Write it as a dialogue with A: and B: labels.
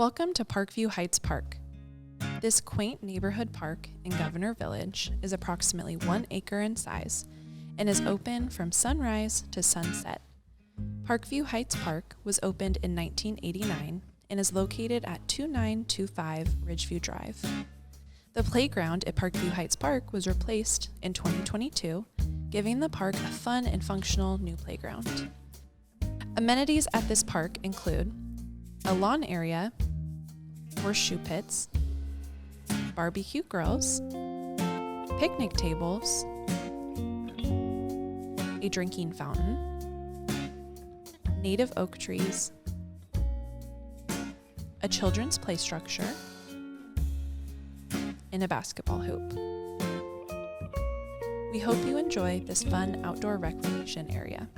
A: Welcome to Parkview Heights Park. This quaint neighborhood park in Governor Village is approximately 1 acre in size and is open from sunrise to sunset. Parkview Heights Park was opened in 1989 and is located at 2925 Ridgeview Drive. The playground at Parkview Heights Park was replaced in 2022, giving the park a fun and functional new playground. Amenities at this park include a lawn area, horseshoe pits, barbecue grills, picnic tables, a drinking fountain, native oak trees, a children's play structure, and a basketball hoop. We hope you enjoy this fun outdoor recreation area.